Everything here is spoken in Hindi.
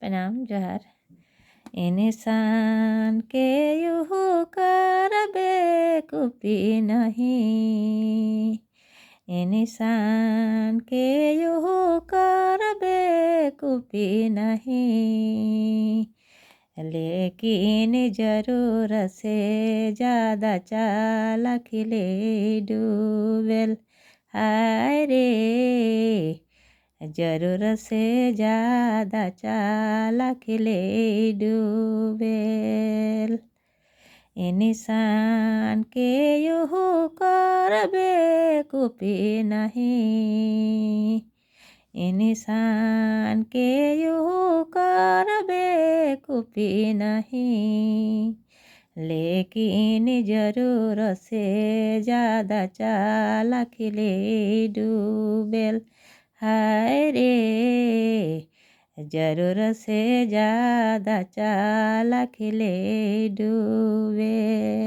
प्रणाम जोहार। इंसान के यूहू कर बेकूफी नहीं, इंसान के यूहू कर बेकूफी नहीं, लेकिन जरूरत से ज़्यादा चालाक ले डूबेल। हाय रे, जरूरत से ज़्यादा चालाक ले डूबेल। इंसान के यूहू कर बेकूफी नहीं, इंसान के यूहू कर बेकूफी नहीं, लेकिन जरूरत से ज़्यादा चालाक ले डूबेल। हाय रे, जरूरत से ज़्यादा चालाक ले डूबेल।